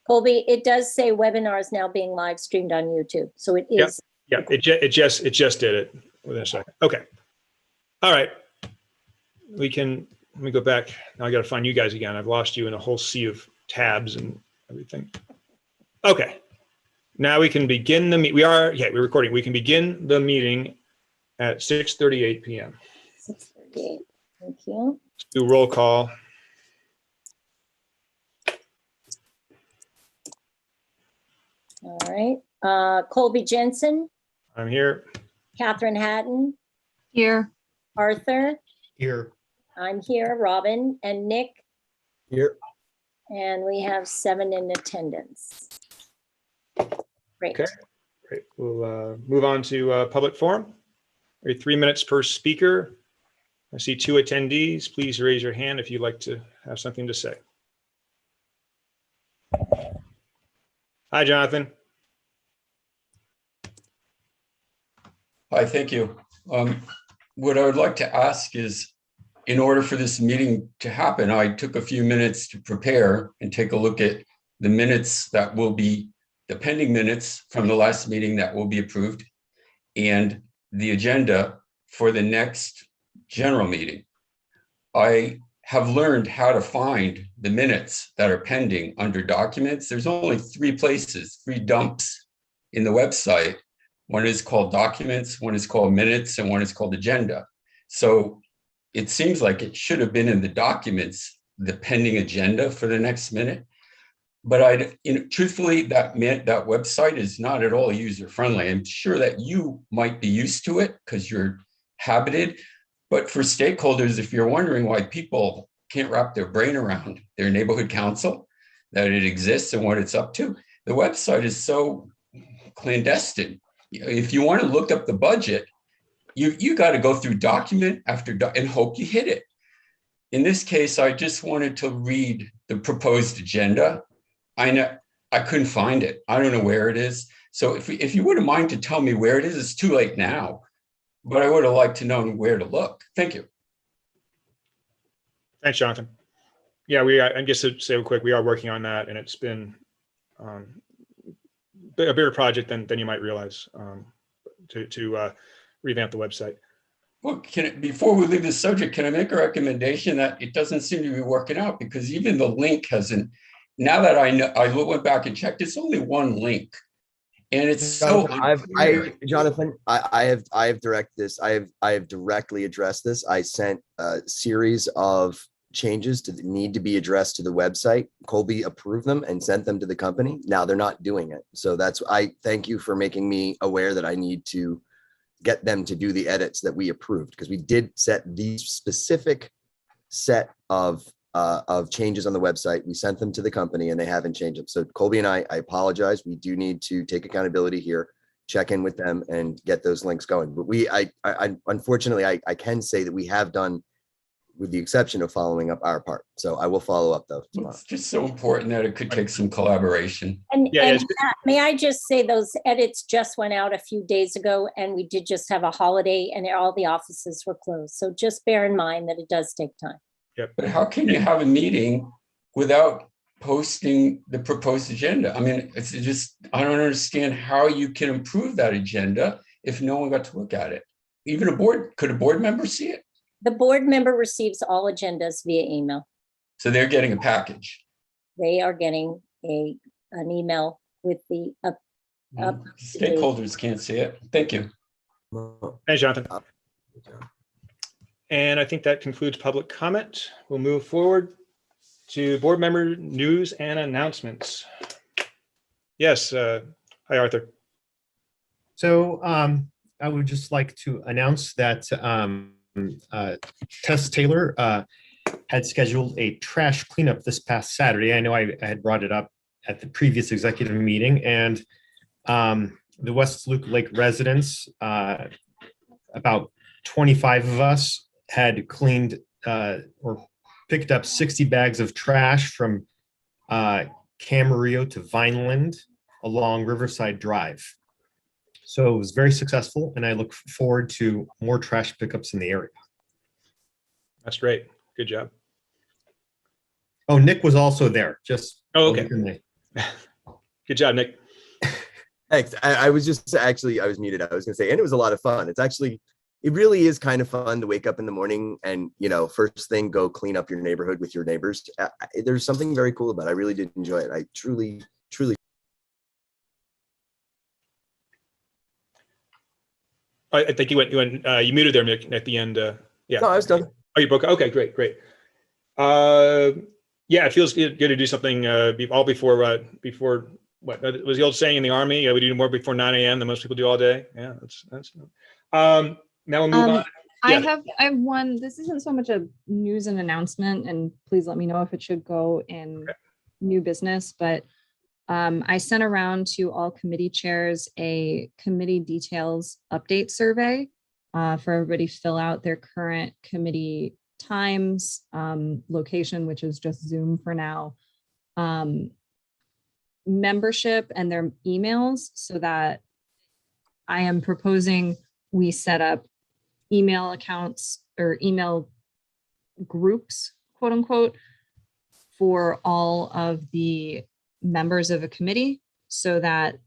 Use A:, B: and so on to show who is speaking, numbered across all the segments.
A: Colby, it does say webinar is now being live streamed on YouTube. So it is.
B: Yeah, it just did it within a second. Okay. All right. Let me go back. Now I got to find you guys again. I've lost you in a whole sea of tabs and everything. Okay. Now we can begin the meet. We're recording. We can begin the meeting at 6:38 p.m.
A: 6:38. Thank you.
B: Let's do roll call.
A: All right. Colby Jensen.
B: I'm here.
A: Catherine Hatton.
C: Here.
A: Arthur.
D: Here.
A: I'm here. Robin and Nick.
D: Here.
A: And we have 7 in attendance. Great.
B: Okay. Great. We'll move on to public forum. 3 minutes per speaker. I see 2 attendees. Please raise your hand if you'd like to have something to say. Hi, Jonathan.
E: Hi, thank you. What I would like to ask is, in order for this meeting to happen, I took a few minutes to prepare and take a look at the minutes that will be, the pending minutes from the last meeting that will be approved, and the agenda for the next general meeting. I have learned how to find the minutes that are pending under documents. There's only 3 places, 3 dumps in the website. One is called documents, one is called minutes, and one is called agenda. So it seems like it should have been in the documents, the pending agenda for the next minute. But truthfully, that website is not at all user-friendly. I'm sure that you might be used to it because you're habited. But for stakeholders, if you're wondering why people can't wrap their brain around their neighborhood council, that it exists and what it's up to, the website is so clandestine. If you want to look up the budget, you got to go through document after and hope you hit it. In this case, I just wanted to read the proposed agenda. I couldn't find it. I don't know where it is. So if you wouldn't mind to tell me where it is, it's too late now, but I would have liked to know where to look. Thank you.
B: Thanks, Jonathan. Yeah, and just to say real quick, we are working on that, and it's been a bigger project than you might realize to revamp the website.
E: Well, before we leave this subject, can I make a recommendation that it doesn't seem to be working out, because even the link hasn't, now that I know, I went back and checked, it's only one link. And it's
D: Jonathan, I have directly addressed this. I sent a series of changes that need to be addressed to the website. Colby approved them and sent them to the company. Now they're not doing it. So I thank you for making me aware that I need to get them to do the edits that we approved, because we did set these specific set of changes on the website. We sent them to the company and they haven't changed them. So Colby and I apologize. We do need to take accountability here, check in with them and get those links going. But unfortunately, I can say that we have done, with the exception of following up our part. So I will follow up though tomorrow.
E: It's just so important that it could take some collaboration.
A: And may I just say those edits just went out a few days ago, and we did just have a holiday and all the offices were closed. So just bear in mind that it does take time.
B: Yep.
E: But how can you have a meeting without posting the proposed agenda? I mean, it's just, I don't understand how you can improve that agenda if no one got to look at it. Even could a board member see it?
A: The board member receives all agendas via email.
E: So they're getting a package.
A: They are getting an email with the
E: Stakeholders can't see it. Thank you.
B: Thanks, Jonathan. And I think that concludes public comment. We'll move forward to board member news and announcements. Yes, hi, Arthur.
F: So I would just like to announce that Tess Taylor had scheduled a trash cleanup this past Saturday. I know I had brought it up at the previous executive meeting, and the West Luke Lake residents, about 25 of us, had cleaned or picked up 60 bags of trash from Camarillo to Vineland along Riverside Drive. So it was very successful, and I look forward to more trash pickups in the area.
B: That's great. Good job.
F: Oh, Nick was also there. Just
B: okay. Good job, Nick.
D: Thanks. I was just actually, I was muted. I was going to say, and it was a lot of fun. It really is kind of fun to wake up in the morning and, first thing, go clean up your neighborhood with your neighbors. There's something very cool about it. I really did enjoy it. I truly.
B: I think you muted there, Nick, at the end. Yeah.
D: No, I was done.
B: Oh, you broke. Okay, great. Yeah, it feels good to do something all before what was the old saying in the Army? We do more before 9 a.m. than most people do all day. Yeah, that's. Now we'll move on. Yeah.
C: I have one. This isn't so much a news and announcement, and please let me know if it should go in new business. But I sent around to all committee chairs a committee details update survey for everybody to fill out their current committee times, location, which is just Zoom for now, membership and their emails, so that I am proposing we set up email accounts or email groups, quote unquote, for all of the members of a committee, so that,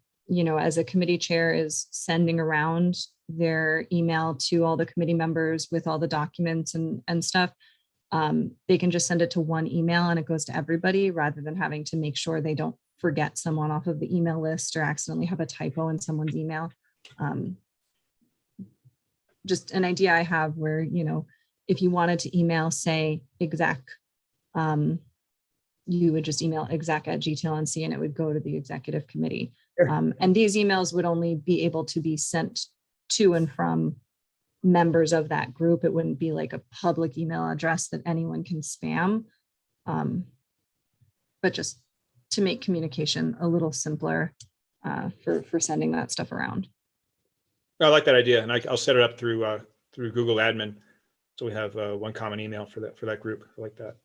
C: as a committee chair is sending around their email to all the committee members with all the documents and stuff, they can just send it to one email and it goes to everybody, rather than having to make sure they don't forget someone off of the email list or accidentally have a typo in someone's email. Just an idea I have where, if you wanted to email, say, exec, you would just email exec@GTLNC and it would go to the executive committee.
D: Sure.
C: And these emails would only be able to be sent to and from members of that group. It wouldn't be like a public email address that anyone can spam. But just to make communication a little simpler for sending that stuff around.
B: I like that idea, and I'll set it up through Google Admin, so we have one common email for that group. I like that.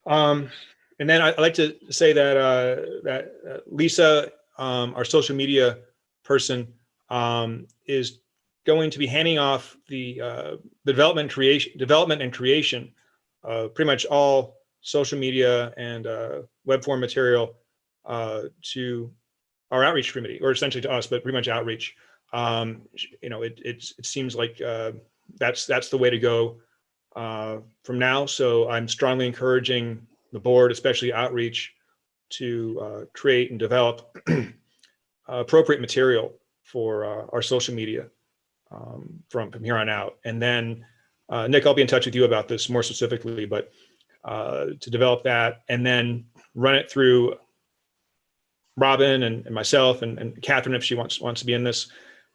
B: And then I'd like to say that Lisa, our social media person, is going to be handing off the development and creation of pretty much all social media and web form material to our outreach committee, or essentially to us, but pretty much outreach. It seems like that's the way to go from now. So I'm strongly encouraging the board, especially outreach, to create and develop appropriate material for our social media from here on out. And then, Nick, I'll be in touch with you about this more specifically, but to develop that and then run it through Robin and myself and Catherine, if she wants to be in this,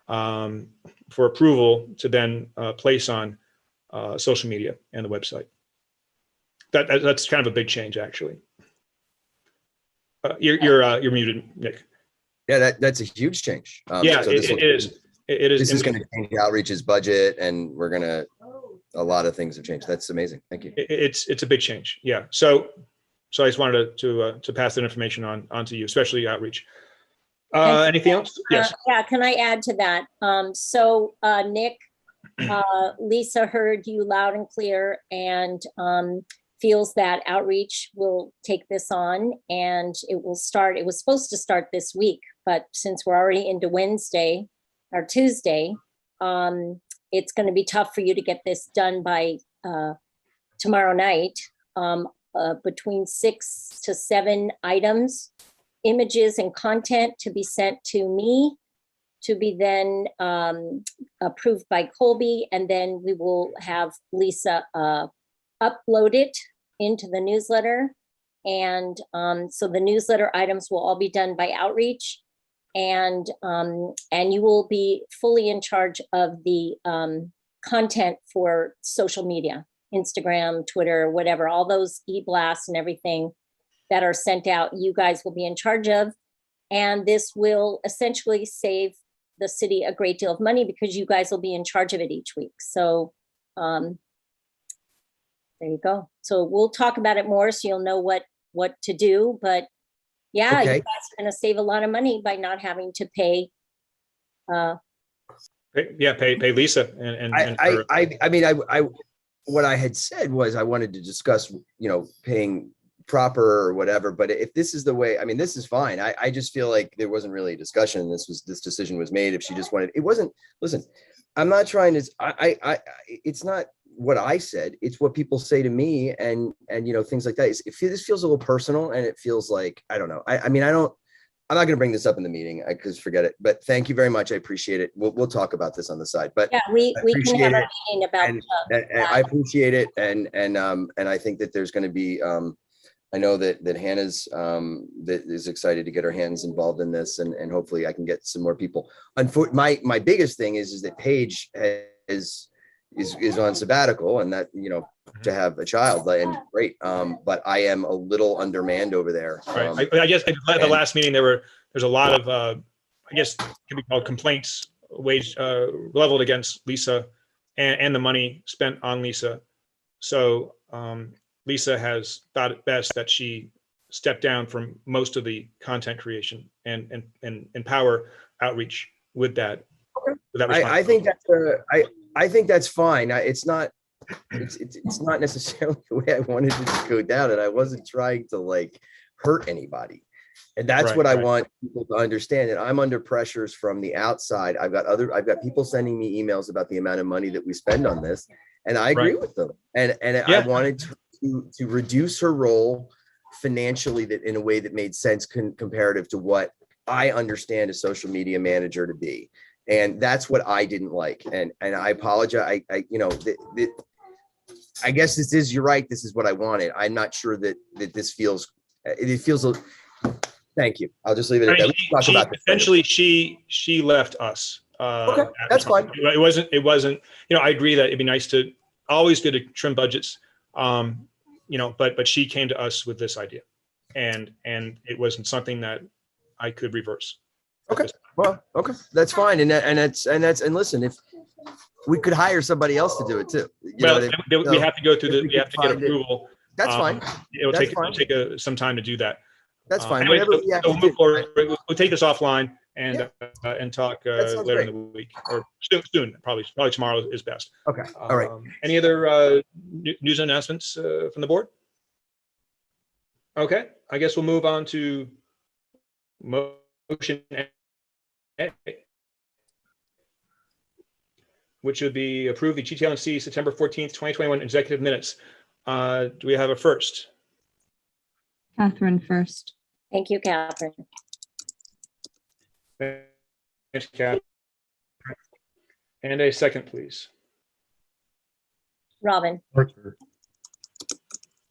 B: for approval to then place on social media and the website. That's kind of a big change, actually. You're muted, Nick.
D: Yeah, that's a huge change.
B: Yeah, so it is. It is.
D: This is going to change Outreach's budget, and a lot of things have changed. That's amazing. Thank you.
B: It's a big change. Yeah. So I just wanted to pass that information on to you, especially Outreach. Anything else? Yes.
A: Yeah. Can I add to that? Nick, Lisa heard you loud and clear, and feels that Outreach will take this on, and it will start. It was supposed to start this week, but since we're already into Wednesday or Tuesday, it's going to be tough for you to get this done by tomorrow night. Between 6 to 7 items, images and content to be sent to me, to be then approved by Colby, and then we will have Lisa upload it into the newsletter. And so the newsletter items will all be done by Outreach, and you will be fully in charge of the content for social media, Instagram, Twitter, whatever, all those e-blasts and everything that are sent out, you guys will be in charge of. And this will essentially save the city a great deal of money because you guys will be in charge of it each week. So there you go. So we'll talk about it more so you'll know what to do. But yeah,
D: Okay.
A: you guys are going to save a lot of money by not having to pay.
B: Pay Lisa and
D: what I had said was I wanted to discuss, paying proper or whatever, but if this is the way, I mean, this is fine. I just feel like there wasn't really a discussion. This decision was made. If she just wanted, it wasn't, listen, I'm not trying to, it's not what I said, it's what people say to me and things like that. This feels a little personal and it feels like, I don't know. I mean, I'm not going to bring this up in the meeting because forget it, but thank you very much. I appreciate it. We'll talk about this on the side, but
A: Yeah, we can
D: appreciate
A: have a
D: it.
A: meeting about.
D: and I appreciate it. And I think that there's going to be, I know that Hannah's that is excited to get her hands involved in this, and hopefully I can get some more people. My biggest thing is that Paige is on sabbatical, and that to have a child and great. But I am a little undermanned over there.
B: Right. I guess at the last meeting there's a lot of I guess can be called complaints leveled against Lisa and the money spent on Lisa. So Lisa has thought it best that she stepped down from most of the content creation and empower outreach with that.
D: I think that's I think that's fine. It's not necessarily the way I wanted to just go down, and I wasn't trying to like hurt anybody. And that's what I want people to understand. And I'm under pressures from the outside. I've got people sending me emails about the amount of money that we spend on this, and I agree with them. And I wanted to reduce her role financially that in a way that made sense comparative to what I understand a social media manager to be. And that's what I didn't like. And I apologize. I guess you're right. This is what I wanted. I'm not sure that this feels, thank you. I'll just leave it at that. We'll talk about this
B: essentially, she left us.
D: Okay, that's fine.
B: It wasn't, I agree that it'd be nice to always good to trim budgets. But she came to us with this idea, and it wasn't something that I could reverse.
D: Okay. Well, okay, that's fine. And listen, if we could hire somebody else to do it too.
B: We have to go through we have to get approval.
D: That's fine.
B: It'll take some time to do so
D: that's fine.
B: Anyway, we'll move forward. We'll take this offline and talk later in the week or soon. Probably tomorrow is best.
D: Okay. All right.
B: Any other news announcements from the board? Okay. I guess we'll move on to motion A, which would be approve the GTLNC September 14th, 2021 executive minutes. Do we have a first?
C: Catherine first.
A: Thank you, Catherine.
B: Thanks, Catherine. And a second, please.
A: Robin.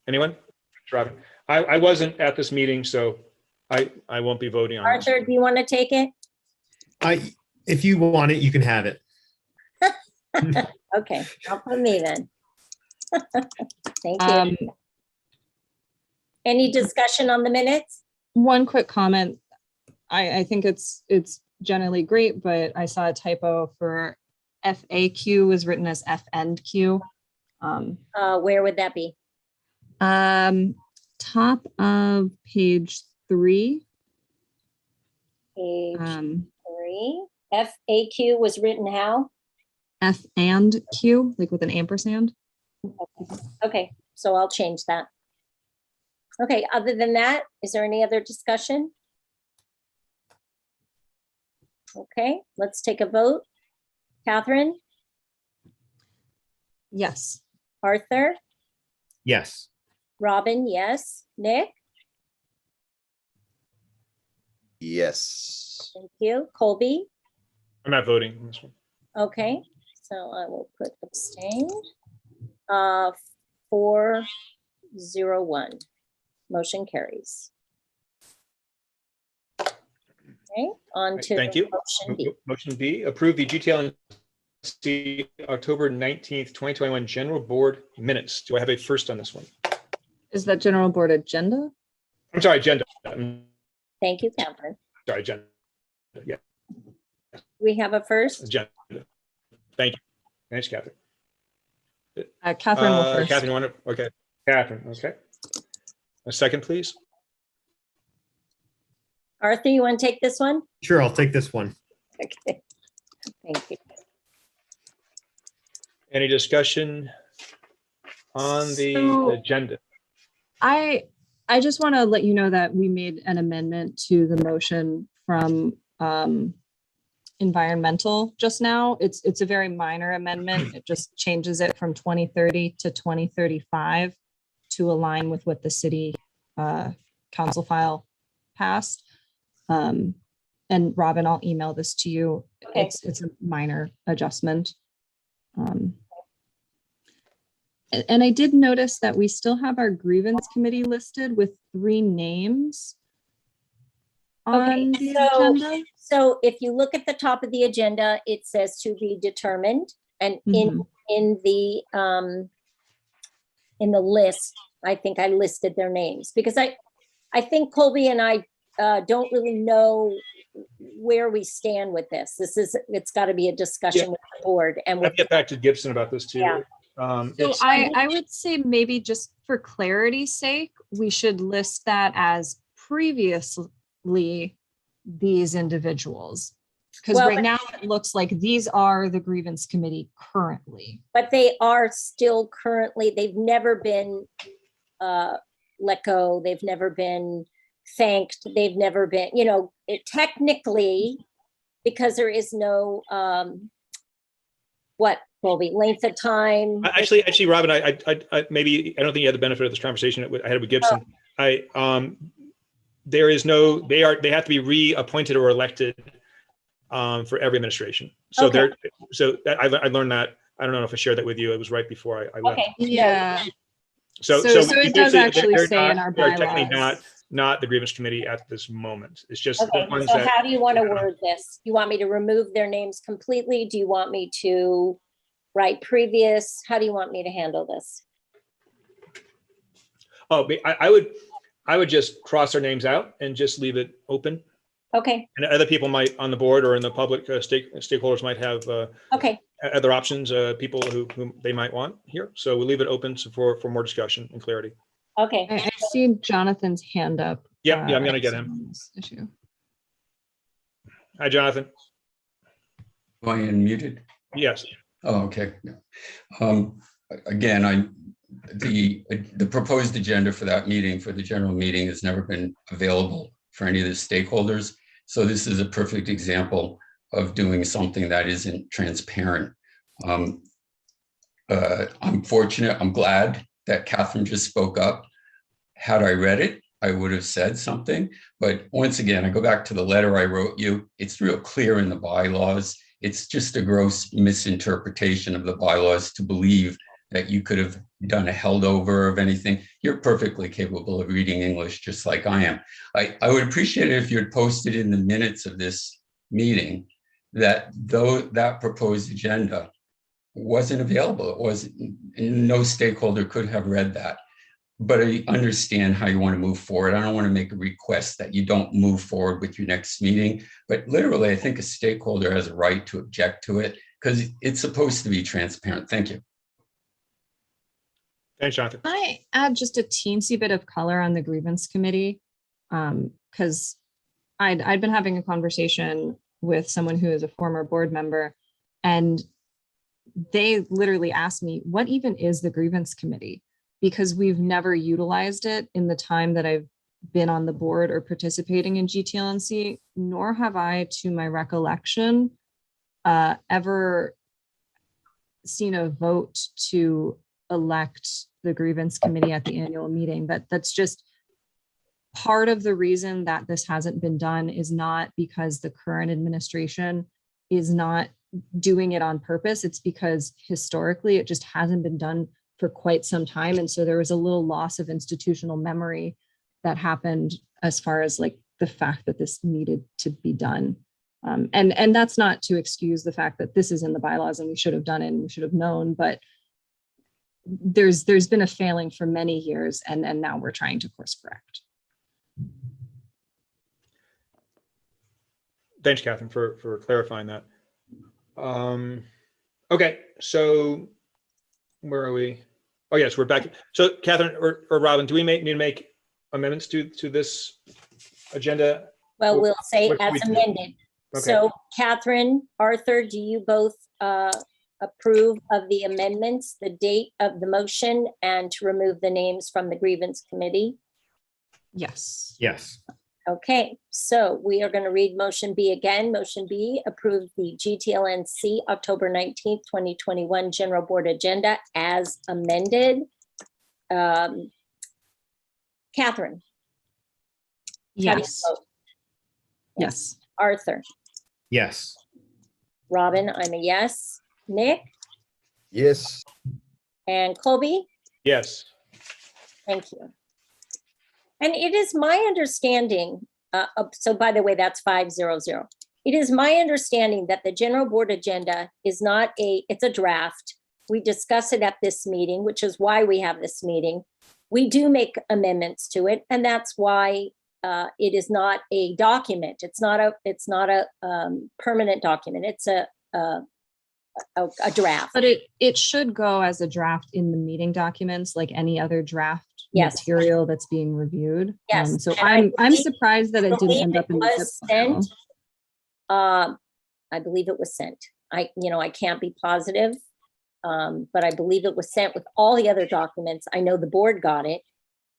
B: Anyone? Robin. I wasn't at this meeting, so I won't be voting on this.
A: Arthur, do you want to take it?
F: If you want it, you can have it.
A: Okay, I'll put me then. Thank you. Any discussion on the minutes?
C: One quick comment. I think it's generally great, but I saw a typo for FAQ was written as FNQ.
A: Where would that be?
C: Top of page 3.
A: Page 3. FAQ was written how?
C: F and Q, like with an ampersand.
A: Okay, so I'll change that. Okay, other than that, is there any other discussion? Okay, let's take a vote. Catherine,
C: Yes.
A: Arthur,
F: Yes.
A: Robin, yes. Nick,
D: Yes.
A: thank you. Colby,
B: I'm not voting on this one.
A: okay, so I will put abstain. 401. Motion carries. Okay, on to
B: Thank you.
A: motion B.
B: Motion B, approve the GTLNC October 19th, 2021 general board minutes. Do I have a first on this one?
C: Is that general board agenda?
B: I'm sorry, agenda. I'm
A: Thank you, Catherine.
B: sorry, agenda. Yeah,
A: We have a first.
B: agenda. Thank you. Thanks, Catherine.
C: Catherine will first.
B: Catherine, you want to? Okay. Catherine, okay. A second, please.
A: Arthur, you want to take this one?
F: Sure, I'll take this one.
A: Okay, thank you.
B: Any discussion on the
C: So-
B: agenda?
C: I I just want to let you know that we made an amendment to the motion from environmental just now. It's a very minor amendment. It just changes it from 2030 to 2035 to align with what the city council file passed. And Robin, I'll email this to you.
A: Okay.
C: It's a minor adjustment. And I did notice that we still have our grievance committee listed with 3 names on the agenda.
A: So if you look at the top of the agenda, it says to be determined, and in the list, I think I listed their names because I think Colby and I don't really know where we stand with this. It's got to be a discussion with the board and
B: I'll
A: with,
B: get back to Gibson about this too.
A: Yeah.
C: So
B: It's-
C: I would say maybe just for clarity's sake, we should list that as previously these individuals. Because
A: Well,
C: right now it looks like these are the grievance committee currently.
A: but they are still currently, they've never been let go. They've never been thanked. They've never been, technically, because there is no, Colby, length of time.
B: Actually, Robin, I maybe, I don't think you had the benefit of this conversation I had with Gibson. There is no, they have to be reappointed or elected for every administration. So
A: Okay.
B: I learned that. I don't know if I shared that with you. It was right before I left.
A: Okay.
C: Yeah.
B: So
C: So it does
B: basically,
C: actually
B: they're
C: say in
B: not-
C: our
B: they're technically
C: bylaws.
B: not the grievance committee at this moment. It's just the
A: Okay,
B: ones
A: so
B: that.
A: how do you want to word this? You want me to remove their names completely? Do you want me to write previous? How do you want me to handle this?
B: Oh, I would just cross their names out and just leave it open.
A: Okay,
B: And other people might on the board or in the public stakeholders might have
A: okay,
B: other options, people whom they might want here. So we'll leave it open for more discussion and clarity.
A: okay.
C: I see Jonathan's hand up.
B: Yep, yeah, I'm gonna get him.
C: on this issue.
B: Hi, Jonathan.
E: Am I unmuted?
B: Yes.
E: Oh, okay. Yeah. Again, the proposed agenda for that meeting, for the general meeting, has never been available for any of the stakeholders. So this is a perfect example of doing something that isn't transparent. I'm fortunate, I'm glad that Catherine just spoke up. Had I read it, I would have said something. But once again, I go back to the letter I wrote you. It's real clear in the bylaws. It's just a gross misinterpretation of the bylaws to believe that you could have done a held over of anything. You're perfectly capable of reading English just like I am. I would appreciate it if you had posted in the minutes of this meeting that though that proposed agenda wasn't available, it wasn't, no stakeholder could have read that. But I understand how you want to move forward. I don't want to make a request that you don't move forward with your next meeting, but literally, I think a stakeholder has a right to object to it because it's supposed to be transparent. Thank you.
B: Thanks, Jonathan.
C: Can I add just a teensy bit of color on the grievance committee? Because I'd been having a conversation with someone who is a former board member, and they literally asked me, what even is the grievance committee? Because we've never utilized it in the time that I've been on the board or participating in GTLNC, nor have I, to my recollection, ever seen a vote to elect the grievance committee at the annual meeting. That's just part of the reason that this hasn't been done, is not because the current administration is not doing it on purpose. It's because historically it just hasn't been done for quite some time. And so there was a little loss of institutional memory that happened as far as like the fact that this needed to be done. And that's not to excuse the fact that this is in the bylaws and we should have done it and we should have known, but there's been a failing for many years, and now we're trying to course correct.
B: Thanks, Catherine, for clarifying that. Okay, so where are we? Oh, yes, we're back. So Catherine or Robin, do we need to make amendments to this agenda?
A: Well, we'll say
B: What do
A: as
B: we do?
A: amended.
B: Okay.
A: So Catherine, Arthur, do you both approve of the amendments, the date of the motion, and to remove the names from the grievance committee?
C: Yes.
F: Yes.
A: Okay, so we are going to read motion B again. Motion B, approve the GTLNC October 19th, 2021 General Board Agenda as amended. Catherine? How do you
C: Yes.
A: vote?
C: Yes.
A: Arthur?
F: Yes.
A: Robin, I'm a yes. Nick?
D: Yes.
A: And Colby?
B: Yes.
A: Thank you. And it is my understanding, so by the way, that's 500. It is my understanding that the general board agenda is not it's a draft. We discuss it at this meeting, which is why we have this meeting. We do make amendments to it, and that's why it is not a document. It's not a permanent document. It's a draft.
C: But it should go as a draft in the meeting documents, like any other draft
A: Yes.
C: material that's being reviewed.
A: Yes,
C: So
A: and I
C: I'm
A: believe-
C: surprised that it didn't end up in the
A: was
C: zip file.
A: sent. I believe it was sent. I can't be positive, but I believe it was sent with all the other documents. I know the board got it,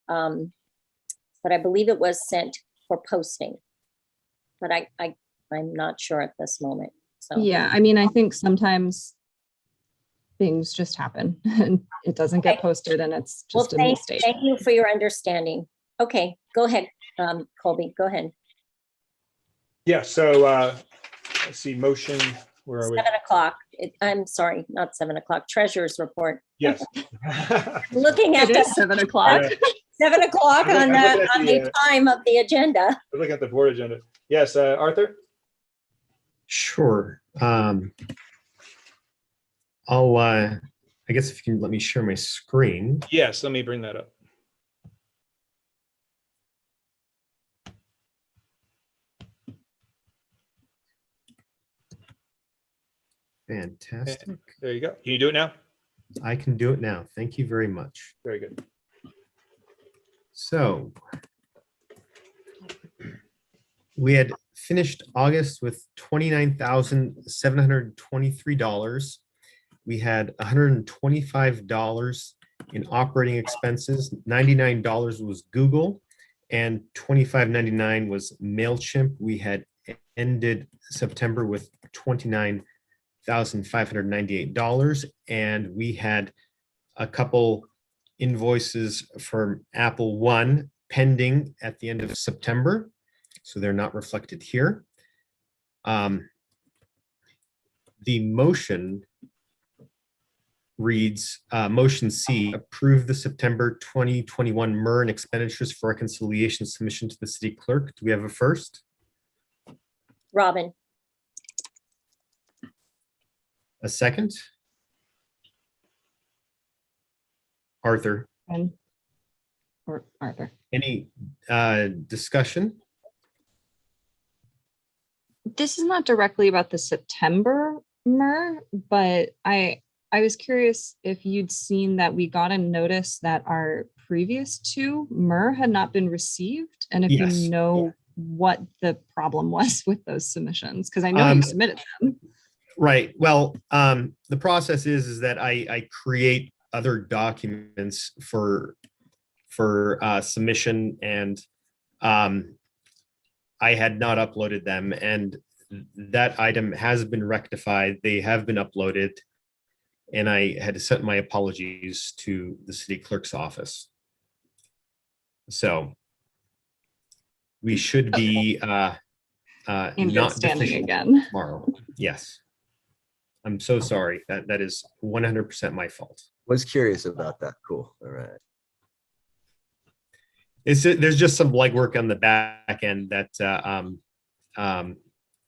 A: but I believe it was sent for posting. But I'm not sure at this moment. So
C: Yeah, I mean, I think sometimes things just happen and it doesn't get
A: Okay.
C: posted and it's
A: well,
C: just a
A: thank
C: mistake.
A: you for your understanding. Okay, go ahead, Colby. Go ahead.
B: Yeah, so let's see, motion, where are we?
A: 7:00. I'm sorry, not 7:00. Treasurer's report.
B: Yes.
A: Looking at
C: It
A: the
C: is 7:00.
B: Yeah.
A: 7:00
B: I'm
A: on
B: looking at
A: on
B: the,
A: the time of the agenda.
B: We're looking at the board agenda. Yes, Arthur?
F: Sure. I guess if you can let me share my screen.
B: Yes, let me bring that up.
F: Fantastic.
B: There you go. Can you do it now?
F: I can do it now. Thank you very much.
B: Very good.
F: So we had finished August with $29,723. We had $125 in operating expenses. $99 was Google and $25.99 was MailChimp. We had ended September with $29,598, and we had a couple invoices from Apple One pending at the end of September, so they're not reflected here. The motion reads, motion C, approve the September 2021 MER and expenditures for reconciliation submission to the city clerk. Do we have a first?
A: Robin,
F: A second? Arthur,
C: Or Arthur.
F: any discussion?
C: This is not directly about the September MER, but I was curious if you'd seen that we got a notice that our previous two MER had not been received, and if
F: Yes.
C: you know what the problem was with those submissions, because I know you submitted them.
F: Right. Well, the process is that I create other documents for submission, and I had not uploaded them, and that item has been rectified. They have been uploaded, and I had sent my apologies to the city clerk's office. So we should be
C: In
F: not
C: good standing
F: deficient
C: again.
F: tomorrow. Yes. I'm so sorry. That is 100% my fault.
D: Was curious about that. Cool. All right.
F: There's just some legwork on the back end that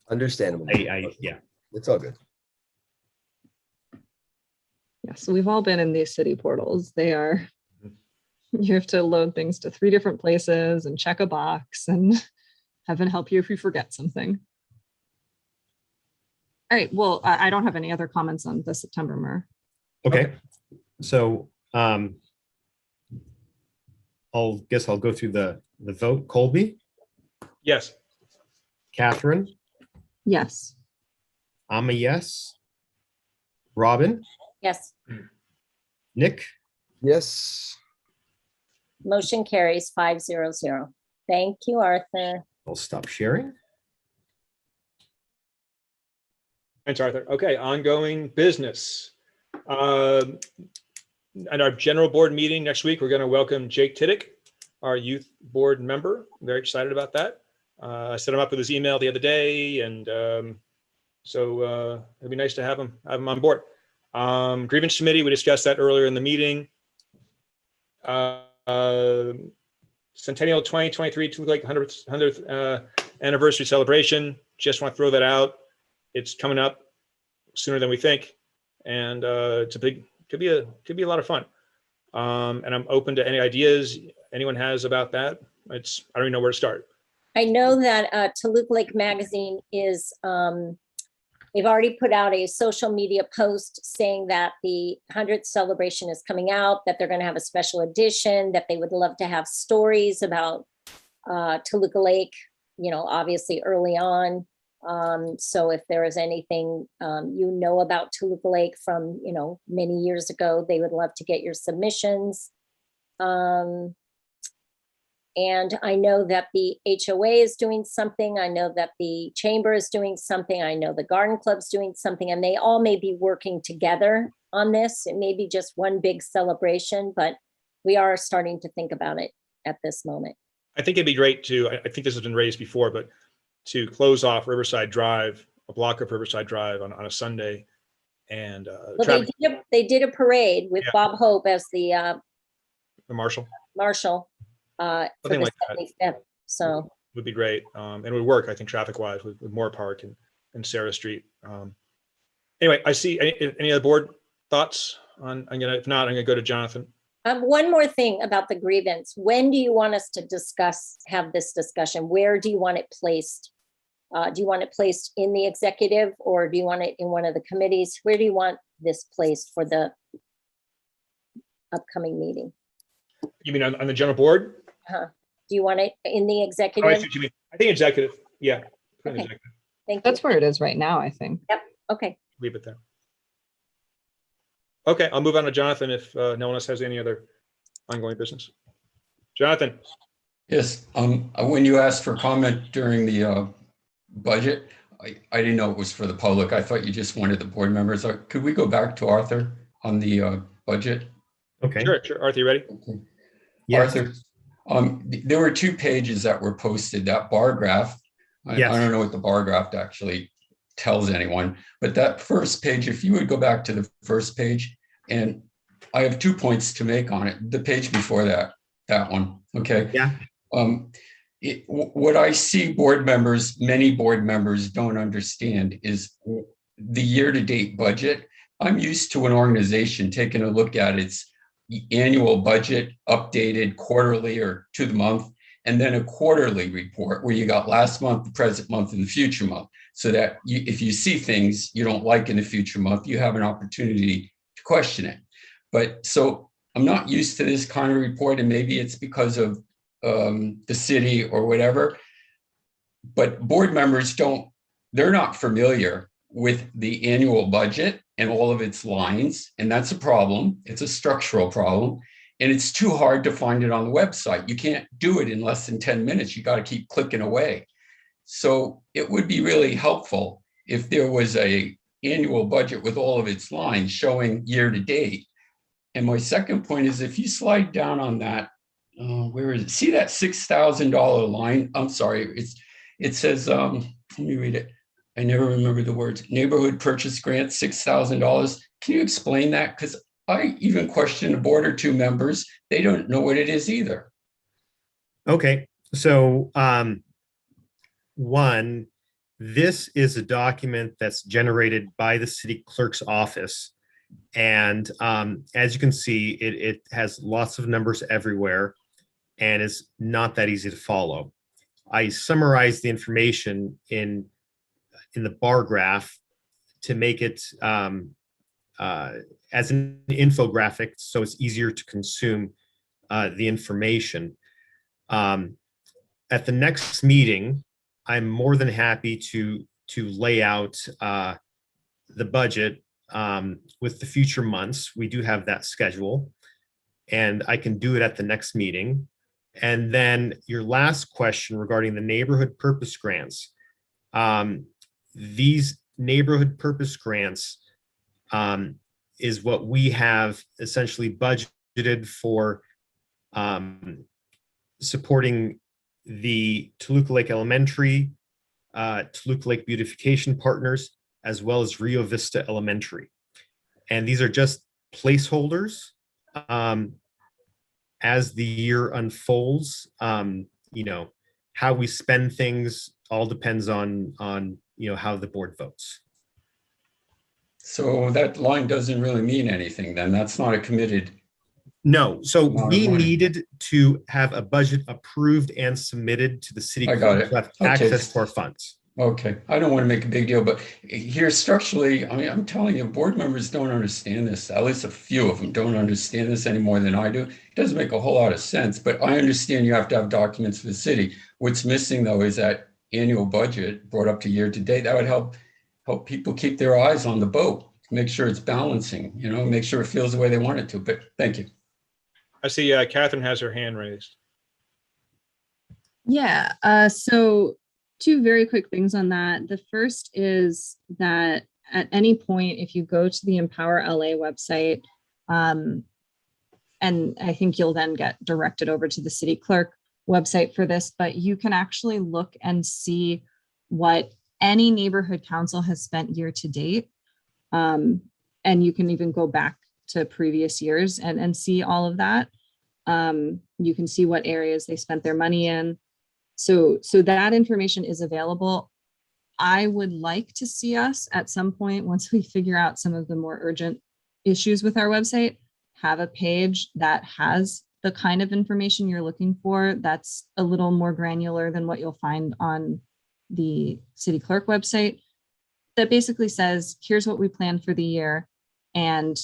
D: Understandable.
F: yeah.
D: It's all good.
C: Yeah, so we've all been in these city portals. They are, you have to load things to 3 different places and check a box, and heaven help you if you forget something. All right, well, I don't have any other comments on the September MER.
F: Okay. So I'll go through the vote. Colby,
B: Yes.
F: Catherine,
C: Yes.
F: I'm a yes. Robin,
A: yes,
F: Nick,
D: Yes.
A: motion carries 500. Thank you, Arthur.
F: I'll stop sharing.
B: Thanks, Arthur. Okay, ongoing business. At our general board meeting next week, we're going to welcome Jake Tiddick, our youth board member. Very excited about that. I set him up with his email the other day, and so it'd be nice to have him on board. Grievance committee, we discussed that earlier in the meeting. Centennial 2023 Toluca Lake 100th anniversary celebration. Just want to throw that out. It's coming up sooner than we think, and it's a big, could be a lot of fun. And I'm open to any ideas anyone has about that. I don't even know where to start.
A: I know that Toluca Lake Magazine is, they've already put out a social media post saying that the 100th celebration is coming out, that they're going to have a special edition, that they would love to have stories about Toluca Lake, obviously early on. So if there is anything about Toluca Lake from, many years ago, they would love to get your submissions. And I know that the HOA is doing something. I know that the chamber is doing something. I know the garden club's doing something, and they all may be working together on this. It may be just one big celebration, but we are starting to think about it at this moment.
B: I think it'd be great to, I think this has been raised before, but to close off Riverside Drive, a block of Riverside Drive on a Sunday. And
A: Well, they did a parade with Bob Hope as the
B: marshal.
A: marshal. For
B: Something
A: the
B: like that
A: 75th, so
B: would be great. And it would work, I think, traffic wise with Moore Park and Sarah Street. Anyway, I see any other board thoughts on, if not, I'm gonna go to Jonathan.
A: one more thing about the grievance. When do you want us to have this discussion? Where do you want it placed? Do you want it placed in the executive, or do you want it in one of the committees? Where do you want this placed for the upcoming meeting?
B: You mean on the general board?
A: Do you want it in the
B: Oh, I
A: executive?
B: see what you mean. I think executive. Yeah. Put it in
A: Okay.
B: executive.
A: Thank you.
C: That's where it is right now, I think.
A: Okay.
B: Leave it there. Okay, I'll move on to Jonathan if no one else has any other ongoing business. Jonathan.
E: Yes, when you asked for comment during the budget, I didn't know it was for the public. I thought you just wanted the board members. Could we go back to Arthur on the budget?
F: Okay.
B: Sure. Arthur, you ready?
E: Okay.
F: Yes.
E: Arthur, there were 2 pages that were posted, that bar graph. I
F: Yes.
E: don't know what the bar graph actually tells anyone, but that first page, if you would go back to the first page, and I have 2 points to make on it. The page before that one, okay?
F: Yeah.
E: What I see many board members don't understand is the year-to-date budget. I'm used to an organization taking a look at its annual budget updated quarterly or to the month, and then a quarterly report where you got last month, the present month, and the future month, so that if you see things you don't like in the future month, you have an opportunity to question it. But so I'm not used to this kind of report, and maybe it's because of the city or whatever, but board members they're not familiar with the annual budget and all of its lines. And that's a problem. It's a structural problem. And it's too hard to find it on the website. You can't do it in less than 10 minutes. You got to keep clicking away. So it would be really helpful if there was a annual budget with all of its lines showing year to date. And my second point is, if you slide down on that, where is it? See that $6,000 line? I'm sorry. It says, let me read it. I never remember the words. Neighborhood purchase grant, $6,000. Can you explain that? Because I even questioned a board or 2 members. They don't know what it is either.
F: Okay. So one, this is a document that's generated by the city clerk's office. And as you can see, it has lots of numbers everywhere and is not that easy to follow. I summarized the information in the bar graph to make it as an infographic, so it's easier to consume the information. At the next meeting, I'm more than happy to lay out the budget with the future months. We do have that schedule, and I can do it at the next meeting. And then your last question regarding the neighborhood purpose grants. These neighborhood purpose grants is what we have essentially budgeted for supporting the Toluca Lake Elementary, Toluca Lake Beautification Partners, as well as Rio Vista Elementary. And these are just placeholders. As the year unfolds, how we spend things all depends on how the board votes.
E: So that line doesn't really mean anything then. That's not a committed.
F: No, so
E: Amount of
F: we
E: money.
F: needed to have a budget approved and submitted to the city
E: I got
F: clerk
E: it.
F: to have
E: Okay.
F: access to our funds.
E: Okay, I don't want to make a big deal, but here structurally, I mean, I'm telling you, board members don't understand this. At least a few of them don't understand this any more than I do. It doesn't make a whole lot of sense, but I understand you have to have documents for the city. What's missing though is that annual budget brought up to year to date. That would help people keep their eyes on the boat, make sure it's balancing, make sure it feels the way they want it to. But thank you.
B: I see Catherine has her hand raised.
C: Yeah, so two very quick things on that. The first is that at any point, if you go to the Empower LA website, and I think you'll then get directed over to the city clerk website for this, but you can actually look and see what any neighborhood council has spent year to date. And you can even go back to previous years and see all of that. You can see what areas they spent their money in. So that information is available. I would like to see us at some point, once we figure out some of the more urgent issues with our website, have a page that has the kind of information you're looking for that's a little more granular than what you'll find on the city clerk website, that basically says, here's what we planned for the year, and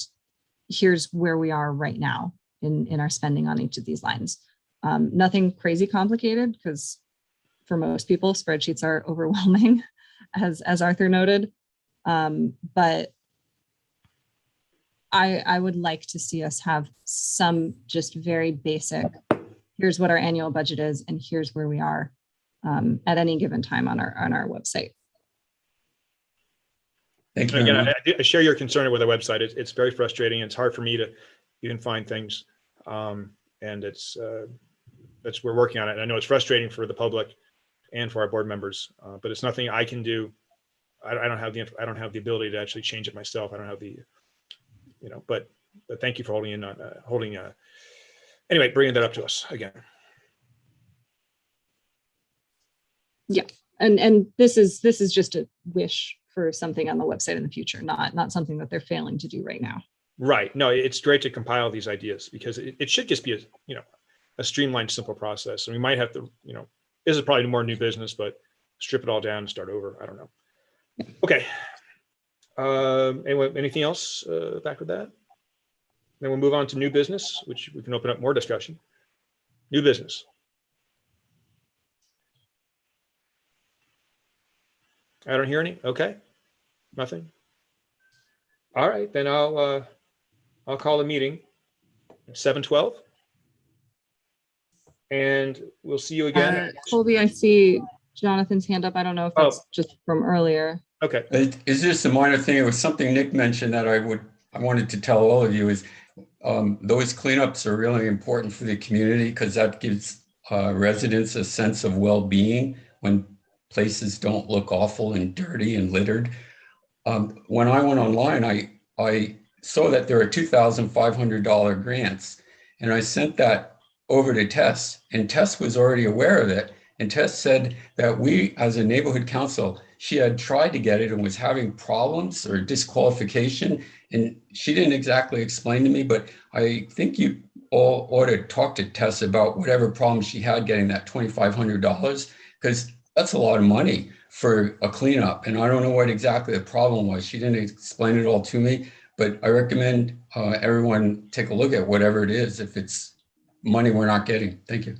C: here's where we are right now in our spending on each of these lines. Nothing crazy complicated, because for most people, spreadsheets are overwhelming, as Arthur noted. But I would like to see us have some just very basic, here's what our annual budget is, and here's where we are at any given time on our website.
E: Thank you.
B: And again, I share your concern with the website. It's very frustrating. It's hard for me to even find things. And we're working on it. And I know it's frustrating for the public and for our board members, but it's nothing I can do. I don't have the ability to actually change it myself. I don't have the, but thank you for anyway, bringing that up to us again.
C: Yeah. And this is just a wish for something on the website in the future, not something that they're failing to do right now.
B: Right. No, it's great to compile these ideas, because it should just be a streamlined, simple process. And we might have to, this is probably more new business, but strip it all down and start over. I don't know. Okay. Anyone, anything else back with that? Then we'll move on to new business, which we can open up more discussion. New business. I don't hear any. Okay. Nothing. All right, then I'll call the meeting at 7:12. And we'll see you again.
C: Colby, I see Jonathan's hand up. I don't know if that's just from earlier.
B: Okay.
E: Is this a minor thing? It was something Nick mentioned that I wanted to tell all of you is those cleanups are really important for the community, because that gives residents a sense of well-being when places don't look awful and dirty and littered. When I went online, I saw that there are $2,500 grants, and I sent that over to Tess, and Tess was already aware of it. And Tess said that we, as a neighborhood council, she had tried to get it and was having problems or disqualification. And she didn't exactly explain to me, but I think you all ought to talk to Tess about whatever problems she had getting that $2,500, because that's a lot of money for a cleanup. And I don't know what exactly the problem was. She didn't explain it all to me, but I recommend everyone take a look at whatever it is, if it's money we're not getting. Thank you.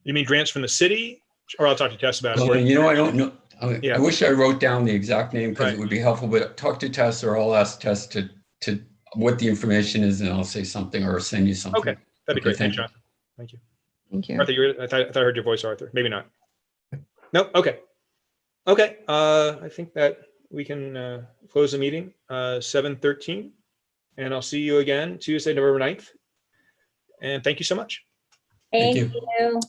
B: You mean grants from the city? Or I'll talk to Tess about it.
E: I don't know.
B: Yeah.
E: I wish I wrote down the exact name, because
B: Right.
E: it would be helpful, but talk to Tess, or I'll ask Tess to what the information is, and I'll say something or send you something.
B: Okay, that'd be
E: Okay,
B: great.
E: thank
B: Thanks,
E: you.
B: John. Thank you.
C: Thank you.
B: Arthur, I thought I heard your voice, Arthur. Maybe not. Nope. Okay. Okay. I think that we can close the meeting 7:13, and I'll see you again Tuesday, November 9th. And thank you so much.
E: Thank
A: Thank
E: you.
A: you.